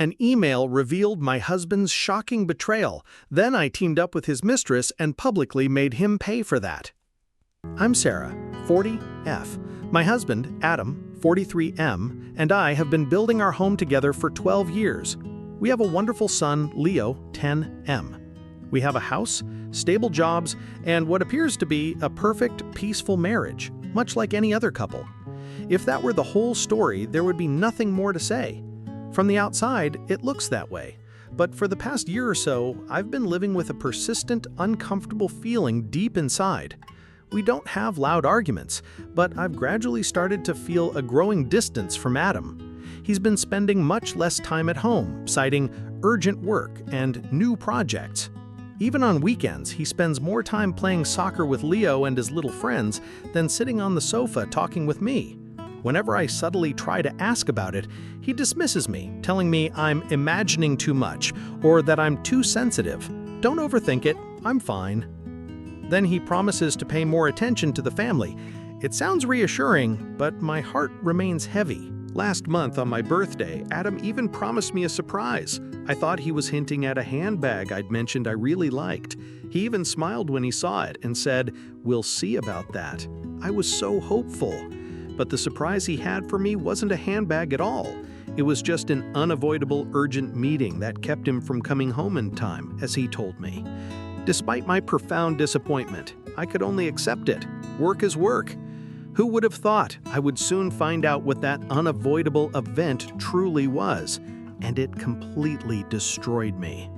An email revealed my husband's shocking betrayal. Then I teamed up with his mistress and publicly made him pay for that. I'm Sarah, 40F. My husband, Adam, 43M, and I have been building our home together for 12 years. We have a wonderful son, Leo, 10M. We have a house, stable jobs, and what appears to be a perfect, peaceful marriage, much like any other couple. If that were the whole story, there would be nothing more to say. From the outside, it looks that way. But for the past year or so, I've been living with a persistent, uncomfortable feeling deep inside. We don't have loud arguments, but I've gradually started to feel a growing distance from Adam. He's been spending much less time at home, citing urgent work and new projects. Even on weekends, he spends more time playing soccer with Leo and his little friends than sitting on the sofa talking with me. Whenever I subtly try to ask about it, he dismisses me, telling me I'm imagining too much or that I'm too sensitive. Don't overthink it, I'm fine. Then he promises to pay more attention to the family. It sounds reassuring, but my heart remains heavy. Last month on my birthday, Adam even promised me a surprise. I thought he was hinting at a handbag I'd mentioned I really liked. He even smiled when he saw it and said, "We'll see about that." I was so hopeful. But the surprise he had for me wasn't a handbag at all. It was just an unavoidable urgent meeting that kept him from coming home in time, as he told me. Despite my profound disappointment, I could only accept it. Work is work. Who would have thought I would soon find out what that unavoidable event truly was? And it completely destroyed me.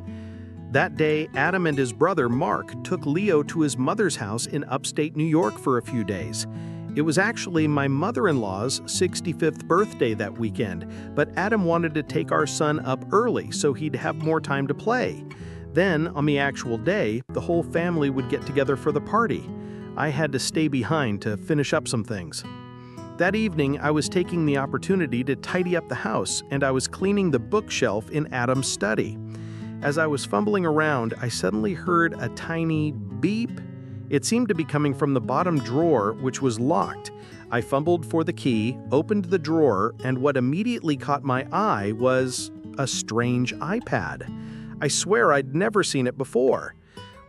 That day, Adam and his brother, Mark, took Leo to his mother's house in upstate New York for a few days. It was actually my mother-in-law's 65th birthday that weekend, but Adam wanted to take our son up early so he'd have more time to play. Then, on the actual day, the whole family would get together for the party. I had to stay behind to finish up some things. That evening, I was taking the opportunity to tidy up the house, and I was cleaning the bookshelf in Adam's study. As I was fumbling around, I suddenly heard a tiny beep. It seemed to be coming from the bottom drawer, which was locked. I fumbled for the key, opened the drawer, and what immediately caught my eye was a strange iPad. I swear I'd never seen it before.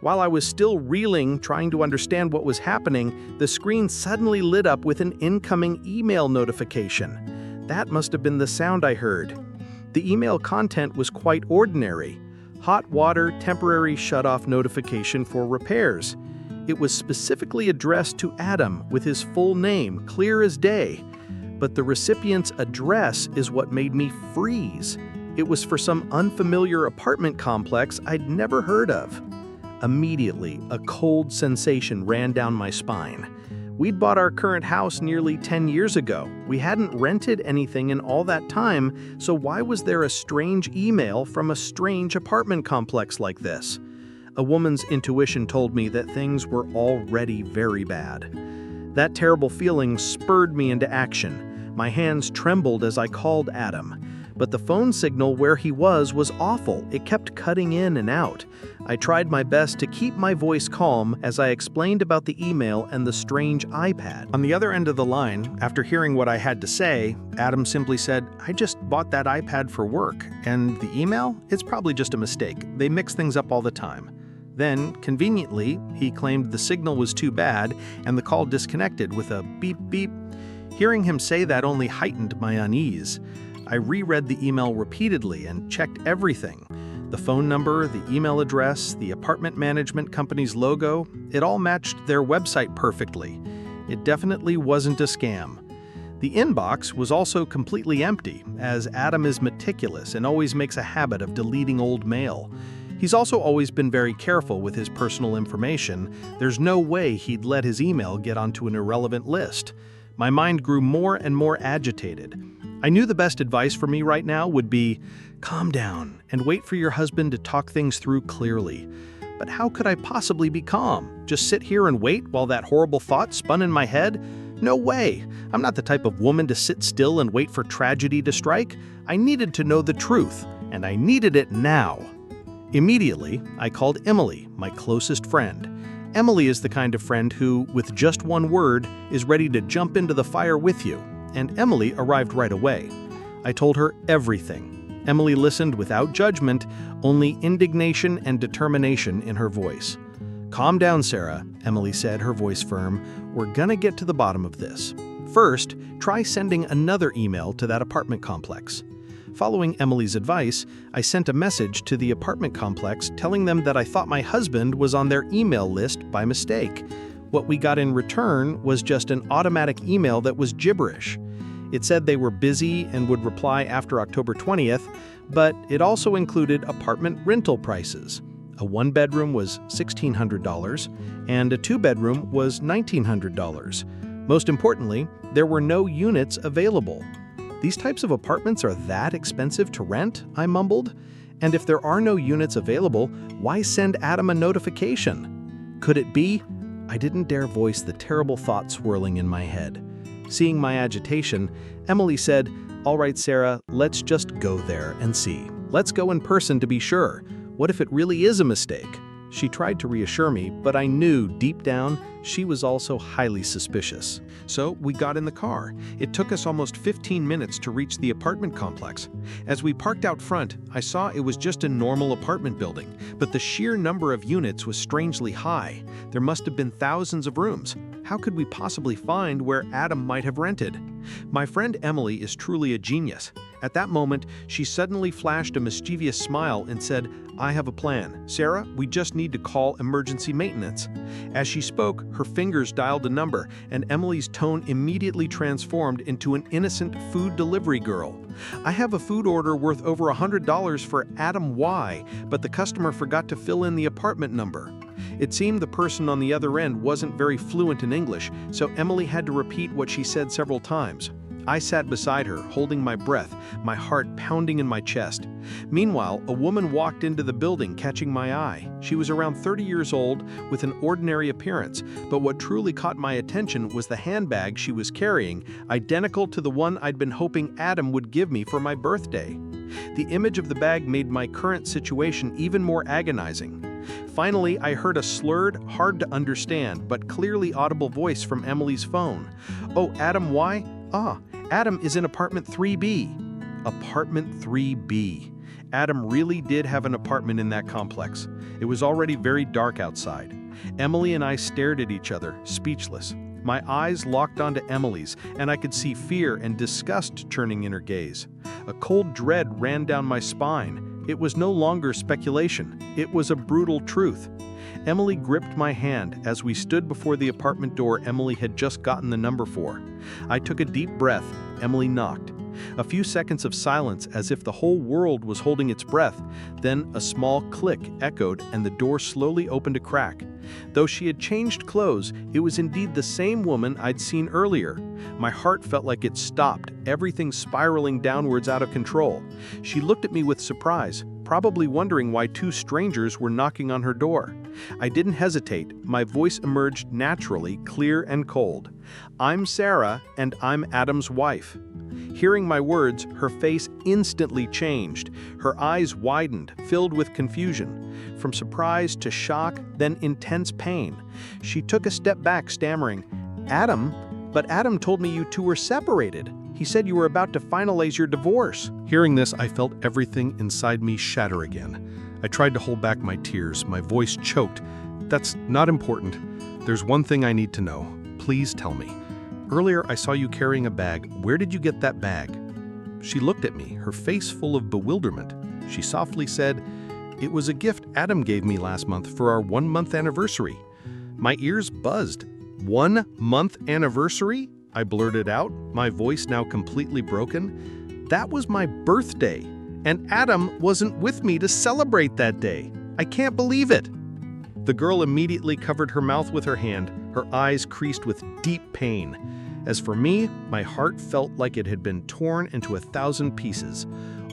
While I was still reeling, trying to understand what was happening, the screen suddenly lit up with an incoming email notification. That must have been the sound I heard. The email content was quite ordinary. Hot water temporary shutoff notification for repairs. It was specifically addressed to Adam with his full name, clear as day. But the recipient's address is what made me freeze. It was for some unfamiliar apartment complex I'd never heard of. Immediately, a cold sensation ran down my spine. We'd bought our current house nearly 10 years ago. We hadn't rented anything in all that time, so why was there a strange email from a strange apartment complex like this? A woman's intuition told me that things were already very bad. That terrible feeling spurred me into action. My hands trembled as I called Adam. But the phone signal where he was awful. It kept cutting in and out. I tried my best to keep my voice calm as I explained about the email and the strange iPad. On the other end of the line, after hearing what I had to say, Adam simply said, "I just bought that iPad for work, and the email? It's probably just a mistake. They mix things up all the time." Then, conveniently, he claimed the signal was too bad and the call disconnected with a beep beep. Hearing him say that only heightened my unease. I reread the email repeatedly and checked everything. The phone number, the email address, the apartment management company's logo, it all matched their website perfectly. It definitely wasn't a scam. The inbox was also completely empty, as Adam is meticulous and always makes a habit of deleting old mail. He's also always been very careful with his personal information. There's no way he'd let his email get onto an irrelevant list. My mind grew more and more agitated. I knew the best advice for me right now would be, calm down and wait for your husband to talk things through clearly. But how could I possibly be calm? Just sit here and wait while that horrible thought spun in my head? No way! I'm not the type of woman to sit still and wait for tragedy to strike. I needed to know the truth, and I needed it now. Immediately, I called Emily, my closest friend. Emily is the kind of friend who, with just one word, is ready to jump into the fire with you, and Emily arrived right away. I told her everything. Emily listened without judgment, only indignation and determination in her voice. "Calm down, Sarah," Emily said, her voice firm. "We're gonna get to the bottom of this. First, try sending another email to that apartment complex." Following Emily's advice, I sent a message to the apartment complex telling them that I thought my husband was on their email list by mistake. What we got in return was just an automatic email that was gibberish. It said they were busy and would reply after October 20th, but it also included apartment rental prices. A one-bedroom was $1,600, and a two-bedroom was $1,900. Most importantly, there were no units available. "These types of apartments are that expensive to rent?" I mumbled. "And if there are no units available, why send Adam a notification? Could it be?" I didn't dare voice the terrible thought swirling in my head. Seeing my agitation, Emily said, "All right, Sarah, let's just go there and see. Let's go in person to be sure. What if it really is a mistake?" She tried to reassure me, but I knew deep down she was also highly suspicious. So we got in the car. It took us almost 15 minutes to reach the apartment complex. As we parked out front, I saw it was just a normal apartment building, but the sheer number of units was strangely high. There must have been thousands of rooms. How could we possibly find where Adam might have rented? My friend Emily is truly a genius. At that moment, she suddenly flashed a mischievous smile and said, "I have a plan. Sarah, we just need to call emergency maintenance." As she spoke, her fingers dialed a number, and Emily's tone immediately transformed into an innocent food delivery girl. "I have a food order worth over $100 for Adam Y, but the customer forgot to fill in the apartment number." It seemed the person on the other end wasn't very fluent in English, so Emily had to repeat what she said several times. I sat beside her, holding my breath, my heart pounding in my chest. Meanwhile, a woman walked into the building, catching my eye. She was around 30 years old, with an ordinary appearance, but what truly caught my attention was the handbag she was carrying, identical to the one I'd been hoping Adam would give me for my birthday. The image of the bag made my current situation even more agonizing. Finally, I heard a slurred, hard-to-understand, but clearly audible voice from Emily's phone. "Oh, Adam Y? Adam is in apartment 3B. Apartment 3B. Adam really did have an apartment in that complex. It was already very dark outside. Emily and I stared at each other, speechless. My eyes locked onto Emily's, and I could see fear and disgust churning in her gaze. A cold dread ran down my spine. It was no longer speculation. It was a brutal truth. Emily gripped my hand as we stood before the apartment door Emily had just gotten the number for. I took a deep breath. Emily knocked. A few seconds of silence, as if the whole world was holding its breath. Then a small click echoed and the door slowly opened a crack. Though she had changed clothes, it was indeed the same woman I'd seen earlier. My heart felt like it stopped, everything spiraling downwards out of control. She looked at me with surprise, probably wondering why two strangers were knocking on her door. I didn't hesitate. My voice emerged naturally, clear and cold. "I'm Sarah, and I'm Adam's wife." Hearing my words, her face instantly changed. Her eyes widened, filled with confusion. From surprise to shock, then intense pain. She took a step back, stammering, "Adam? But Adam told me you two were separated. He said you were about to finalize your divorce." Hearing this, I felt everything inside me shatter again. I tried to hold back my tears, my voice choked. "That's not important. There's one thing I need to know. Please tell me. Earlier, I saw you carrying a bag. Where did you get that bag?" She looked at me, her face full of bewilderment. She softly said, "It was a gift Adam gave me last month for our 1-month anniversary." My ears buzzed. 1-month anniversary? I blurted out, my voice now completely broken. That was my birthday, and Adam wasn't with me to celebrate that day. I can't believe it. The girl immediately covered her mouth with her hand, her eyes creased with deep pain. As for me, my heart felt like it had been torn into 1,000 pieces.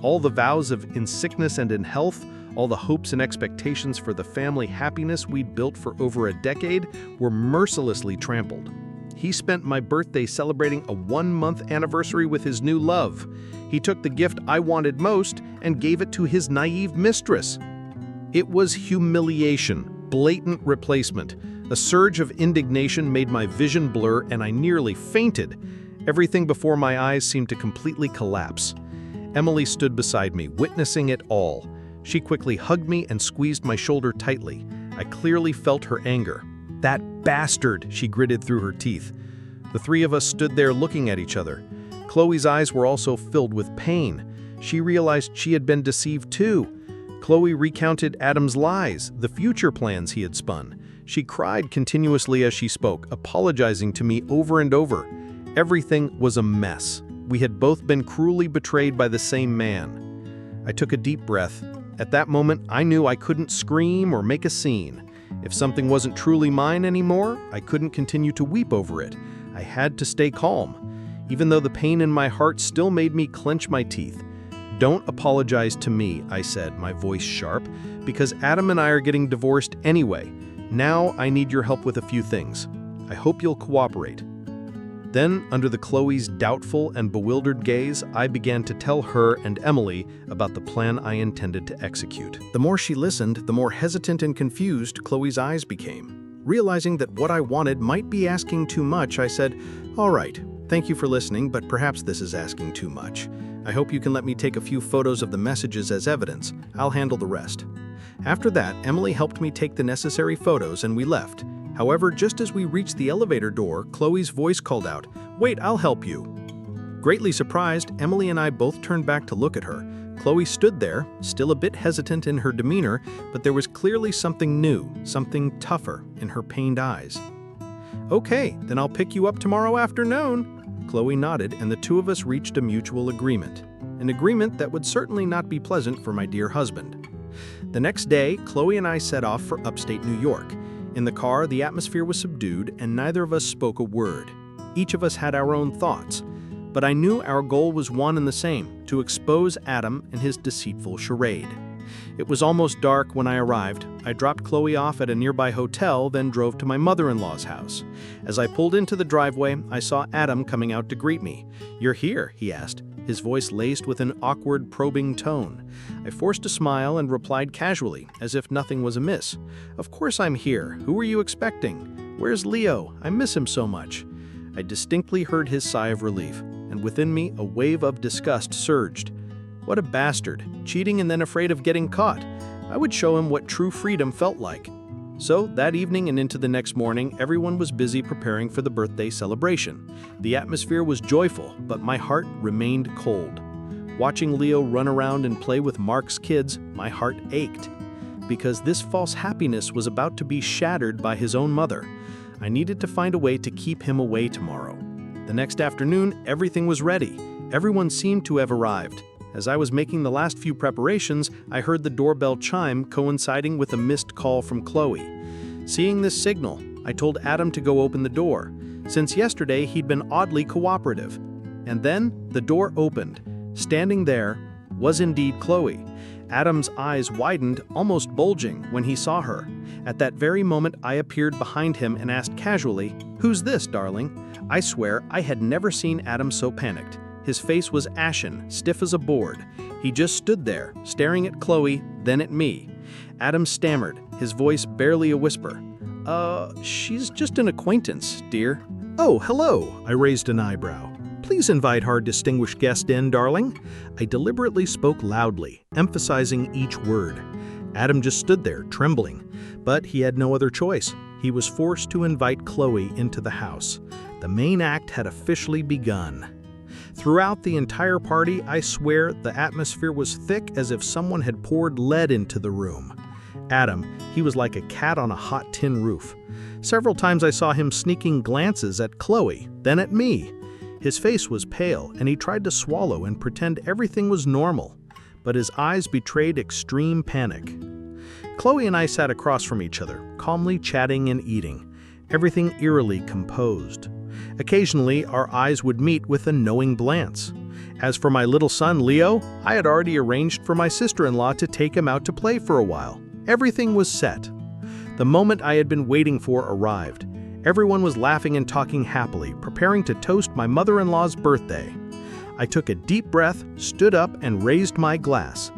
All the vows of in sickness and in health, all the hopes and expectations for the family happiness we'd built for over a decade were mercilessly trampled. He spent my birthday celebrating a 1-month anniversary with his new love. He took the gift I wanted most and gave it to his naive mistress. It was humiliation, blatant replacement. A surge of indignation made my vision blur and I nearly fainted. Everything before my eyes seemed to completely collapse. Emily stood beside me, witnessing it all. She quickly hugged me and squeezed my shoulder tightly. I clearly felt her anger. "That bastard," she gritted through her teeth. The three of us stood there looking at each other. Chloe's eyes were also filled with pain. She realized she had been deceived too. Chloe recounted Adam's lies, the future plans he had spun. She cried continuously as she spoke, apologizing to me over and over. Everything was a mess. We had both been cruelly betrayed by the same man. I took a deep breath. At that moment, I knew I couldn't scream or make a scene. If something wasn't truly mine anymore, I couldn't continue to weep over it. I had to stay calm, even though the pain in my heart still made me clench my teeth. "Don't apologize to me," I said, my voice sharp, "because Adam and I are getting divorced anyway. Now I need your help with a few things. I hope you'll cooperate." Then, under the Chloe's doubtful and bewildered gaze, I began to tell her and Emily about the plan I intended to execute. The more she listened, the more hesitant and confused Chloe's eyes became. Realizing that what I wanted might be asking too much, I said, "All right, thank you for listening, but perhaps this is asking too much. I hope you can let me take a few photos of the messages as evidence. I'll handle the rest." After that, Emily helped me take the necessary photos and we left. However, just as we reached the elevator door, Chloe's voice called out, "Wait, I'll help you." Greatly surprised, Emily and I both turned back to look at her. Chloe stood there, still a bit hesitant in her demeanor, but there was clearly something new, something tougher in her pained eyes. "Okay, then I'll pick you up tomorrow afternoon." Chloe nodded, and the two of us reached a mutual agreement. An agreement that would certainly not be pleasant for my dear husband. The next day, Chloe and I set off for upstate New York. In the car, the atmosphere was subdued, and neither of us spoke a word. Each of us had our own thoughts. But I knew our goal was one and the same, to expose Adam and his deceitful charade. It was almost dark when I arrived. I dropped Chloe off at a nearby hotel, then drove to my mother-in-law's house. As I pulled into the driveway, I saw Adam coming out to greet me. "You're here?" he asked, his voice laced with an awkward, probing tone. I forced a smile and replied casually, as if nothing was amiss. "Of course I'm here. Who were you expecting? Where's Leo? I miss him so much." I distinctly heard his sigh of relief, and within me a wave of disgust surged. What a bastard, cheating and then afraid of getting caught. I would show him what true freedom felt like. So, that evening and into the next morning, everyone was busy preparing for the birthday celebration. The atmosphere was joyful, but my heart remained cold. Watching Leo run around and play with Mark's kids, my heart ached. Because this false happiness was about to be shattered by his own mother. I needed to find a way to keep him away tomorrow. The next afternoon, everything was ready. Everyone seemed to have arrived. As I was making the last few preparations, I heard the doorbell chime, coinciding with a missed call from Chloe. Seeing this signal, I told Adam to go open the door. Since yesterday, he'd been oddly cooperative. And then, the door opened. Standing there was indeed Chloe. Adam's eyes widened, almost bulging, when he saw her. At that very moment, I appeared behind him and asked casually, "Who's this, darling?" I swear, I had never seen Adam so panicked. His face was ashen, stiff as a board. He just stood there, staring at Chloe, then at me. Adam stammered, his voice barely a whisper. She's just an acquaintance, dear." "Oh, hello," I raised an eyebrow. "Please invite our distinguished guest in, darling." I deliberately spoke loudly, emphasizing each word. Adam just stood there, trembling. But he had no other choice. He was forced to invite Chloe into the house. The main act had officially begun. Throughout the entire party, I swear the atmosphere was thick as if someone had poured lead into the room. Adam, he was like a cat on a hot tin roof. Several times I saw him sneaking glances at Chloe, then at me. His face was pale, and he tried to swallow and pretend everything was normal, but his eyes betrayed extreme panic. Chloe and I sat across from each other, calmly chatting and eating, everything eerily composed. Occasionally, our eyes would meet with a knowing glance. As for my little son, Leo, I had already arranged for my sister-in-law to take him out to play for a while. Everything was set. The moment I had been waiting for arrived. Everyone was laughing and talking happily, preparing to toast my mother-in-law's birthday. I took a deep breath, stood up, and raised my glass.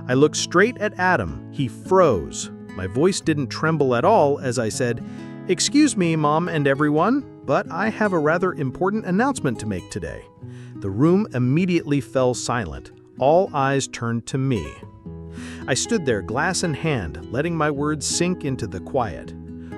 I looked straight at Adam. He froze. My voice didn't tremble at all as I said, "Excuse me, Mom and everyone, but I have a rather important announcement to make today." The room immediately fell silent. All eyes turned to me. I stood there, glass in hand, letting my words sink into the quiet.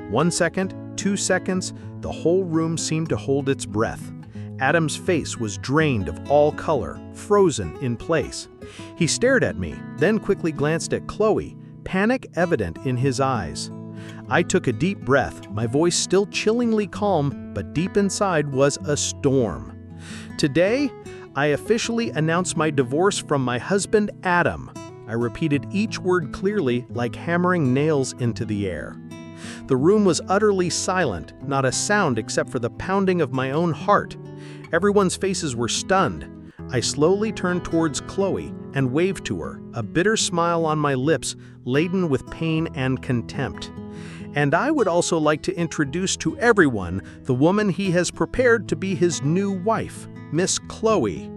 1 second, 2 seconds, the whole room seemed to hold its breath. Adam's face was drained of all color, frozen in place. He stared at me, then quickly glanced at Chloe, panic evident in his eyes. I took a deep breath, my voice still chillingly calm, but deep inside was a storm. Today, I officially announced my divorce from my husband, Adam. I repeated each word clearly, like hammering nails into the air. The room was utterly silent, not a sound except for the pounding of my own heart. Everyone's faces were stunned. I slowly turned towards Chloe and waved to her, a bitter smile on my lips, laden with pain and contempt. And I would also like to introduce to everyone the woman he has prepared to be his new wife, Miss Chloe.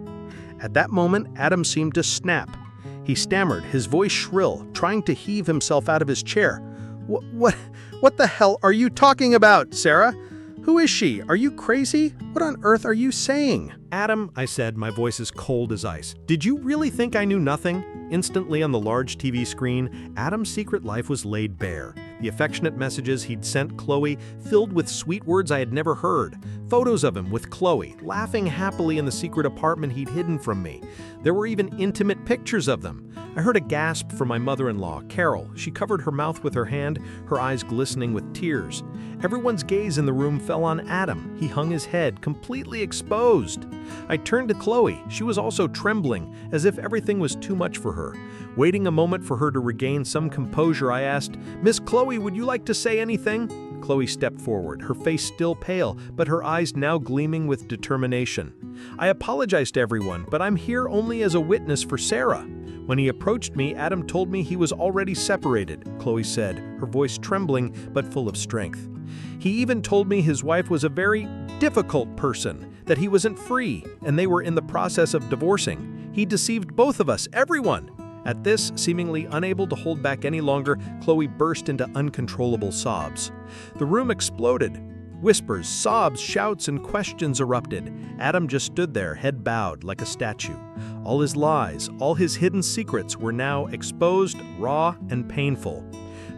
At that moment, Adam seemed to snap. He stammered, his voice shrill, trying to heave himself out of his chair. What the hell are you talking about, Sarah? Who is she? Are you crazy? What on earth are you saying? Adam, I said, my voice as cold as ice. Did you really think I knew nothing? Instantly on the large TV screen, Adam's secret life was laid bare. The affectionate messages he'd sent Chloe filled with sweet words I had never heard. Photos of him with Chloe, laughing happily in the secret apartment he'd hidden from me. There were even intimate pictures of them. I heard a gasp from my mother-in-law, Carol. She covered her mouth with her hand, her eyes glistening with tears. Everyone's gaze in the room fell on Adam. He hung his head, completely exposed. I turned to Chloe. She was also trembling, as if everything was too much for her. Waiting a moment for her to regain some composure, I asked, "Miss Chloe, would you like to say anything?" Chloe stepped forward, her face still pale, but her eyes now gleaming with determination. "I apologize to everyone, but I'm here only as a witness for Sarah." When he approached me, Adam told me he was already separated, Chloe said, her voice trembling but full of strength. He even told me his wife was a very difficult person, that he wasn't free, and they were in the process of divorcing. He deceived both of us, everyone. At this, seemingly unable to hold back any longer, Chloe burst into uncontrollable sobs. The room exploded. Whispers, sobs, shouts, and questions erupted. Adam just stood there, head bowed, like a statue. All his lies, all his hidden secrets were now exposed, raw, and painful.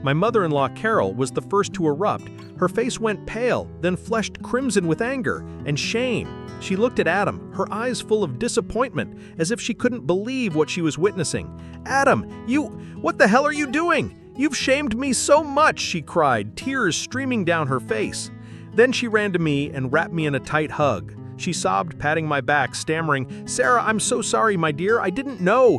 My mother-in-law, Carol, was the first to erupt. Her face went pale, then flushed crimson with anger and shame. She looked at Adam, her eyes full of disappointment, as if she couldn't believe what she was witnessing. "Adam, what the hell are you doing? You've shamed me so much," she cried, tears streaming down her face. Then she ran to me and wrapped me in a tight hug. She sobbed, patting my back, stammering, "Sarah, I'm so sorry, my dear. I didn't know.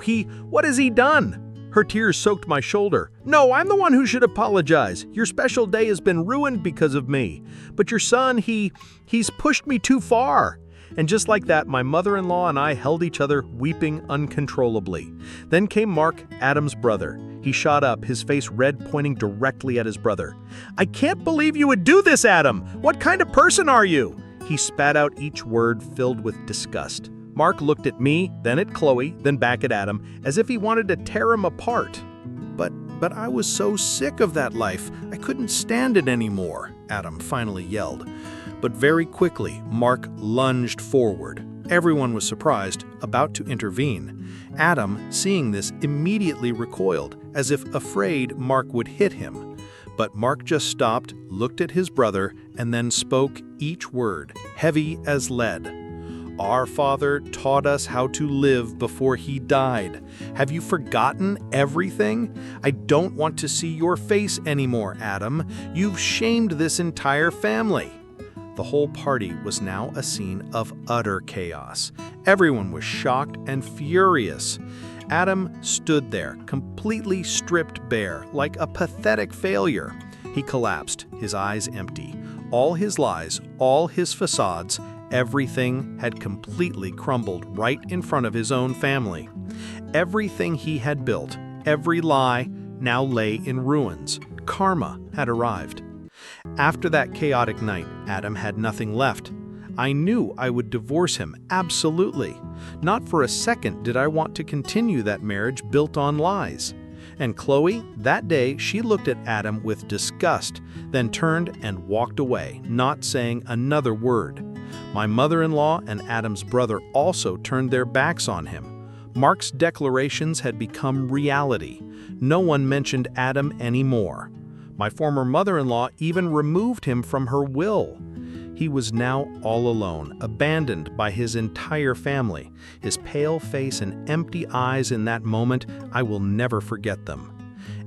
What has he done?" Her tears soaked my shoulder. "No, I'm the one who should apologize. Your special day has been ruined because of me. But your son, he's pushed me too far." And just like that, my mother-in-law and I held each other, weeping uncontrollably. Then came Mark, Adam's brother. He shot up, his face red, pointing directly at his brother. "I can't believe you would do this, Adam! What kind of person are you?" He spat out each word filled with disgust. Mark looked at me, then at Chloe, then back at Adam, as if he wanted to tear him apart. But I was so sick of that life, I couldn't stand it anymore, Adam finally yelled. But very quickly, Mark lunged forward. Everyone was surprised, about to intervene. Adam, seeing this, immediately recoiled, as if afraid Mark would hit him. But Mark just stopped, looked at his brother, and then spoke each word, heavy as lead. "Our father taught us how to live before he died. Have you forgotten everything? I don't want to see your face anymore, Adam. You've shamed this entire family." The whole party was now a scene of utter chaos. Everyone was shocked and furious. Adam stood there, completely stripped bare, like a pathetic failure. He collapsed, his eyes empty. All his lies, all his facades, everything had completely crumbled right in front of his own family. Everything he had built, every lie, now lay in ruins. Karma had arrived. After that chaotic night, Adam had nothing left. I knew I would divorce him, absolutely. Not for a second did I want to continue that marriage built on lies. And Chloe, that day, she looked at Adam with disgust, then turned and walked away, not saying another word. My mother-in-law and Adam's brother also turned their backs on him. Mark's declarations had become reality. No one mentioned Adam anymore. My former mother-in-law even removed him from her will. He was now all alone, abandoned by his entire family. His pale face and empty eyes in that moment, I will never forget them.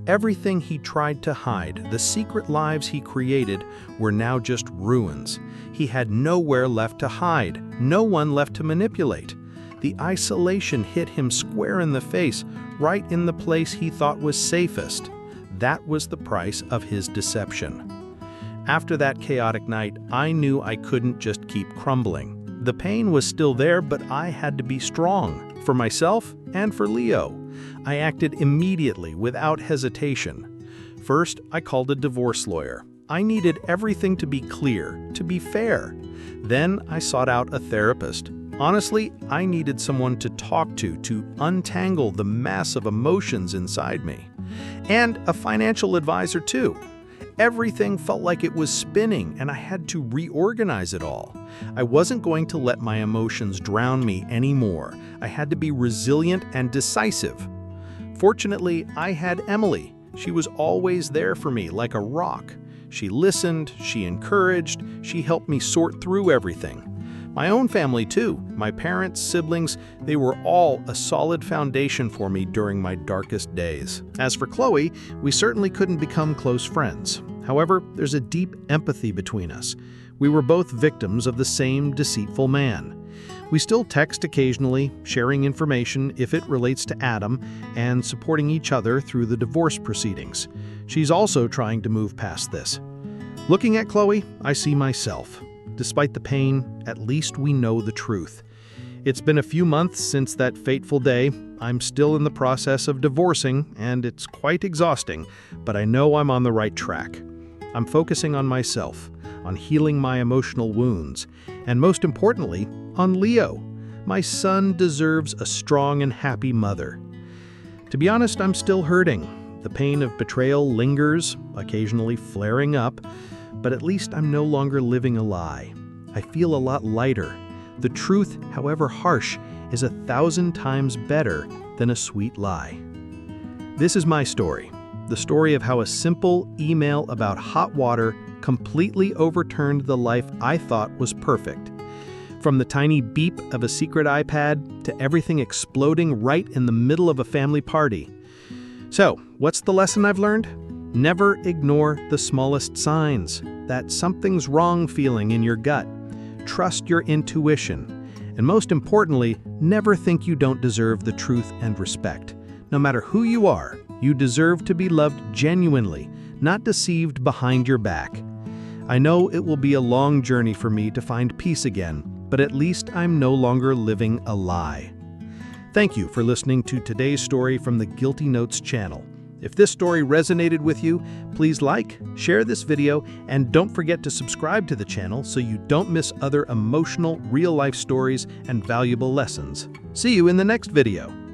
Everything he tried to hide, the secret lives he created, were now just ruins. He had nowhere left to hide, no one left to manipulate. The isolation hit him square in the face, right in the place he thought was safest. That was the price of his deception. After that chaotic night, I knew I couldn't just keep crumbling. The pain was still there, but I had to be strong, for myself and for Leo. I acted immediately, without hesitation. First, I called a divorce lawyer. I needed everything to be clear, to be fair. Then I sought out a therapist. Honestly, I needed someone to talk to untangle the mass of emotions inside me. And a financial advisor too. Everything felt like it was spinning, and I had to reorganize it all. I wasn't going to let my emotions drown me anymore. I had to be resilient and decisive. Fortunately, I had Emily. She was always there for me like a rock. She listened, she encouraged, she helped me sort through everything. My own family too, my parents, siblings, they were all a solid foundation for me during my darkest days. As for Chloe, we certainly couldn't become close friends. However, there's a deep empathy between us. We were both victims of the same deceitful man. We still text occasionally, sharing information if it relates to Adam, and supporting each other through the divorce proceedings. She's also trying to move past this. Looking at Chloe, I see myself. Despite the pain, at least we know the truth. It's been a few months since that fateful day. I'm still in the process of divorcing, and it's quite exhausting, but I know I'm on the right track. I'm focusing on myself, on healing my emotional wounds, and most importantly, on Leo. My son deserves a strong and happy mother. To be honest, I'm still hurting. The pain of betrayal lingers, occasionally flaring up, but at least I'm no longer living a lie. I feel a lot lighter. The truth, however harsh, is 1,000 times better than a sweet lie. This is my story, the story of how a simple email about hot water completely overturned the life I thought was perfect. From the tiny beep of a secret iPad to everything exploding right in the middle of a family party. So, what's the lesson I've learned? Never ignore the smallest signs, that something's wrong feeling in your gut. Trust your intuition. And most importantly, never think you don't deserve the truth and respect. No matter who you are, you deserve to be loved genuinely, not deceived behind your back. I know it will be a long journey for me to find peace again, but at least I'm no longer living a lie. Thank you for listening to today's story from the Guilty Notes channel. If this story resonated with you, please like, share this video, and don't forget to subscribe to the channel so you don't miss other emotional, real-life stories and valuable lessons. See you in the next video.